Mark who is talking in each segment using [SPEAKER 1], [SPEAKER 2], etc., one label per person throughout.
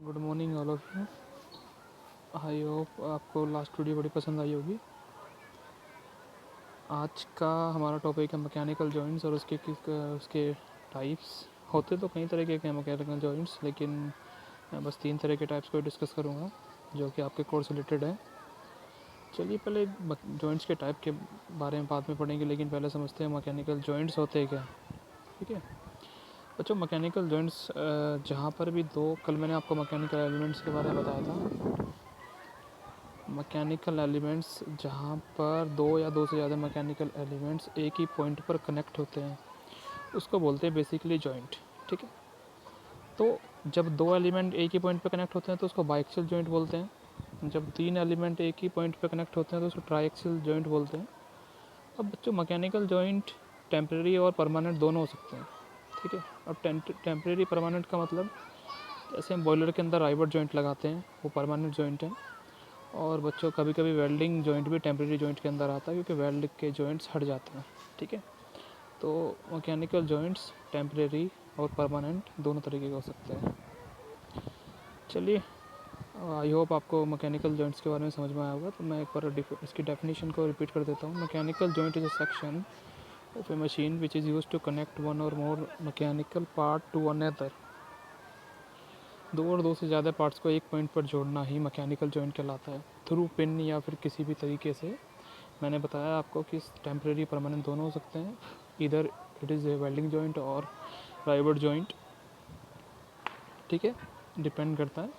[SPEAKER 1] Good morning all of you. I hope आपको last video बड़ी पसंद आई होगी। आज का हमारा टॉपिक है मैकेनिकल जॉइंट्स और उसके टाइप्स। होते तो कई तरह के हैं मैकेनिकल जॉइंट्स, लेकिन मैं बस 3 तरह के टाइप्स को डिस्कस करूँगा जो कि आपके कोर्स से रिलेटेड है। चलिए पहले जॉइंट्स के टाइप के बारे में बाद में पढ़ेंगे, लेकिन पहले समझते हैं मैकेनिकल जॉइंट्स होते हैं क्या। ठीक है बच्चों, मैकेनिकल जॉइंट्स जहाँ पर भी कल मैंने आपको मैकेनिकल एलिमेंट्स के बारे में बताया था। मैकेनिकल एलिमेंट्स जहाँ पर 2 या 2 से ज़्यादा मैकेनिकल एलिमेंट्स एक ही पॉइंट पर कनेक्ट होते हैं उसको बोलते हैं बेसिकली जॉइंट। ठीक है, तो जब 2 एलिमेंट एक ही पॉइंट पर कनेक्ट होते हैं तो उसको बाइएक्सियल जॉइंट बोलते हैं। जब 3 एलिमेंट एक ही पॉइंट पर कनेक्ट होते हैं तो उसको ट्राइएक्सियल जॉइंट बोलते हैं। अब बच्चों, मैकेनिकल जॉइंट टेम्प्रेरी और परमानेंट दोनों हो सकते हैं। ठीक है, अब टेम्प्रेरी परमानेंट का मतलब, जैसे हम बॉयलर के अंदर राइवट जॉइंट लगाते हैं, वो परमानेंट जॉइंट है। और बच्चों, कभी कभी वेल्डिंग जॉइंट भी टेम्प्रेरी जॉइंट के अंदर आता है, क्योंकि वेल्ड के जॉइंट्स हट जाते हैं। ठीक है, तो मैकेनिकल जॉइंट्स टेम्प्रेरी और परमानेंट दोनों तरीके के हो सकते हैं। चलिए, आई होप आपको मैकेनिकल जॉइंट्स के बारे में समझ में आया होगा, तो मैं एक बार इसकी डेफिनेशन को रिपीट कर देता हूँ। Mechanical joint is a section of a machine which is used to connect one or more mechanical part to another. 2 और 2 से ज़्यादा पार्ट्स को एक पॉइंट पर जोड़ना ही मैकेनिकल जॉइंट कहलाता है, थ्रू पिन या फिर किसी भी तरीके से। मैंने बताया आपको कि टेम्प्रेरी परमानेंट दोनों हो सकते हैं, इधर it is a welding joint और राइवट जॉइंट। ठीक है, डिपेंड करता है।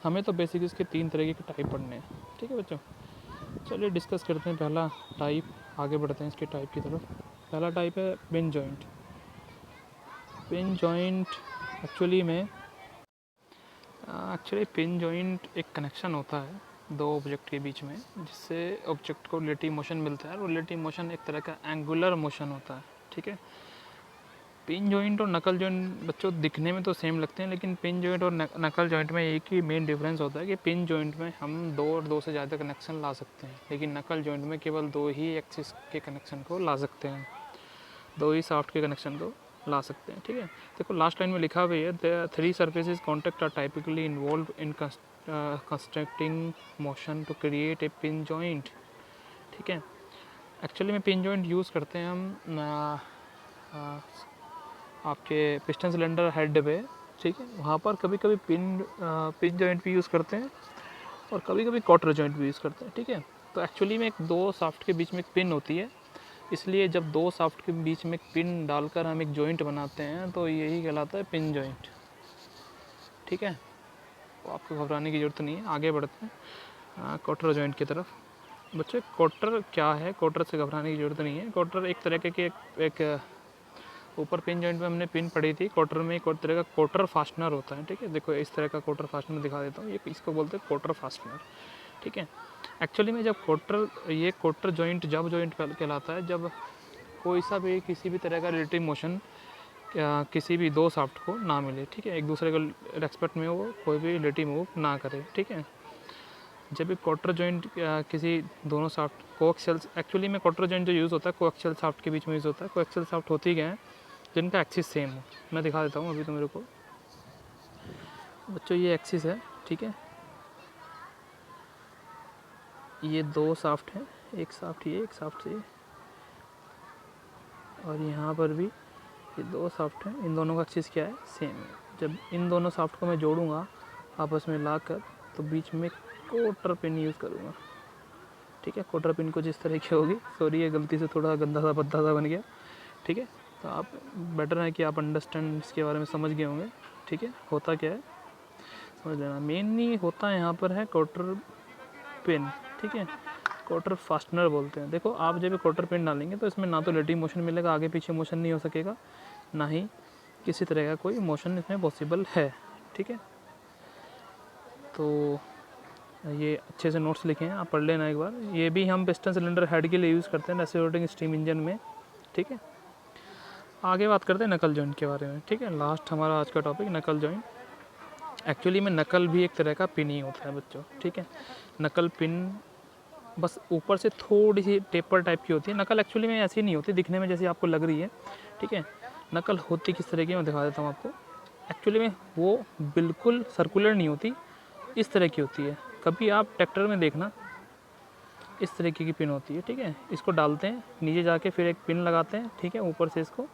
[SPEAKER 1] हमें तो बेसिक इसके 3 तरीके के टाइप पढ़ने हैं। ठीक है बच्चों, चलिए डिस्कस करते हैं पहला टाइप, आगे बढ़ते हैं इसके टाइप की तरफ। पहला टाइप है pin joint. Pin joint actually pin joint एक कनेक्शन होता है 2 ऑब्जेक्ट के बीच में, जिससे ऑब्जेक्ट को रिलेटिव मोशन मिलता है। और रिलेटिव मोशन एक तरह का एंगुलर मोशन होता है। ठीक है, पिन जॉइंट और नकल जॉइंट बच्चों दिखने में तो सेम लगते हैं, लेकिन पिन जॉइंट और नकल जॉइंट में एक ही मेन डिफरेंस होता है कि पिन जॉइंट में हम 2 और 2 से ज़्यादा कनेक्शन ला सकते हैं, लेकिन नकल जॉइंट में केवल 2 ही एक्सिस के कनेक्शन को ला सकते हैं, 2 ही शाफ्ट के कनेक्शन को ला सकते हैं। ठीक है, देखो लास्ट लाइन में लिखा हुआ है, the 3 surfaces contact are typically involve in constructing motion to create a pin joint. ठीक है, एक्चुअली में पिन जॉइंट यूज़ करते हैं हम आपके पिस्टन सिलेंडर हेड पे। ठीक है, वहाँ पर कभी कभी पिन जॉइंट भी यूज़ करते हैं और कभी कभी क्वार्टर जॉइंट भी यूज़ करते हैं। ठीक है, तो एक्चुअली में 2 शाफ्ट के बीच में एक पिन होती है, इसलिए जब 2 शाफ्ट के बीच में एक पिन डालकर हम एक जॉइंट बनाते हैं तो यही कहलाता है पिन जॉइंट। ठीक है, तो आपको घबराने की ज़रूरत नहीं है। आगे बढ़ते हैं क्वार्टर जॉइंट की तरफ। बच्चे, क्वार्टर क्या है? क्वार्टर से घबराने की ज़रूरत नहीं है। क्वार्टर एक तरह के एक ऊपर पिन जॉइंट में हमने पिन पड़ी थी, क्वार्टर में एक और तरह का क्वार्टर फास्टनर होता है। ठीक है, देखो इस तरह का क्वार्टर फास्टनर दिखा देता हूँ, ये इसको बोलते हैं क्वार्टर फास्टनर। ठीक है, एक्चुअली में जब क्वार्टर जॉइंट जब जॉइंट कहलाता है जब कोई सा भी किसी भी तरह का रिलेटिव मोशन किसी भी 2 शाफ्ट को ना मिले। ठीक है, एक दूसरे को रेस्पेक्ट में वो कोई भी रिलेटिव मूव ना करे। ठीक है, जब एक क्वार्टर जॉइंट किसी दोनों शाफ्ट कोएक्सियल, एक्चुअली में क्वार्टर जॉइंट जो यूज़ होता है कोएक्सियल शाफ्ट के बीच में यूज़ होता है। कोएक्सियल शाफ्ट होती क्या है? जिनका एक्सिस सेम हो। मैं दिखा देता हूँ अभी तो मेरे को। बच्चों, ये एक्सिस है। ठीक है, ये 2 शाफ्ट हैं, एक शाफ्ट ये, एक शाफ्ट ये, और यहाँ पर भी ये 2 शाफ्ट हैं। इन दोनों का एक्सिस क्या है? सेम है। जब इन दोनों शाफ्ट को मैं जोड़ूंगा आपस में लाकर, तो बीच में क्वार्टर पिन यूज़ करूँगा। ठीक है, क्वार्टर पिन कुछ इस तरह की होगी। सॉरी, ये गलती से थोड़ा गंदा सा भद्दा सा बन गया। ठीक है, तो आप बेटर है कि आप अंडरस्टैंड इसके बारे में समझ गए होंगे। ठीक है, होता क्या है समझ लेना। मेनली होता है यहाँ पर है क्वार्टर पिन। ठीक है, क्वार्टर फास्टनर बोलते हैं। देखो, आप जब क्वार्टर पिन डालेंगे तो इसमें ना तो रिलेटिव मोशन मिलेगा, आगे पीछे मोशन नहीं हो सकेगा, ना ही किसी तरह का कोई मोशन इसमें पॉसिबल है। ठीक है, तो ये अच्छे से नोट्स लिखे हैं, आप पढ़ लेना एक बार। ये भी हम पिस्टन सिलेंडर हेड के लिए यूज़ करते हैं रेसिप्रोकेटिंग स्टीम इंजन में। ठीक है, आगे बात करते हैं नकल जॉइंट के बारे में। ठीक है, लास्ट हमारा आज का टॉपिक नकल जॉइंट। एक्चुअली में नकल भी एक तरह का पिन ही होता है बच्चों। ठीक है, नकल पिन बस ऊपर से थोड़ी सी टेपर टाइप की होती है। नकल एक्चुअली में ऐसी नहीं होती दिखने में जैसी आपको लग रही है। ठीक है, नकल होती किस तरह की मैं दिखा देता हूँ आपको। एक्चुअली में वो बिल्कुल सर्कुलर नहीं होती, इस तरह की होती है। कभी आप ट्रैक्टर में देखना, इस तरीके की पिन होती है, ठीक है। इसको डालते हैं नीचे जाके, फिर एक पिन लगाते हैं, ठीक है, ऊपर से इसको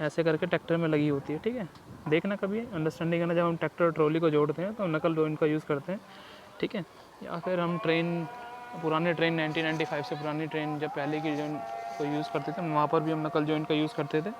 [SPEAKER 1] ऐसे करके ट्रैक्टर में लगी होती है, ठीक है। देखना कभी, अंडरस्टैंडिंग करना, जब हम ट्रैक्टर और ट्रॉली को जोड़ते हैं तो नकल जॉइंट का यूज़ करते हैं, ठीक है। या फिर हम पुराने ट्रेन 1995 से पुरानी ट्रेन जब पहले की जॉइंट को यूज़ करते थे, वहाँ पर भी हम नकल जॉइंट का यूज़ करते थे।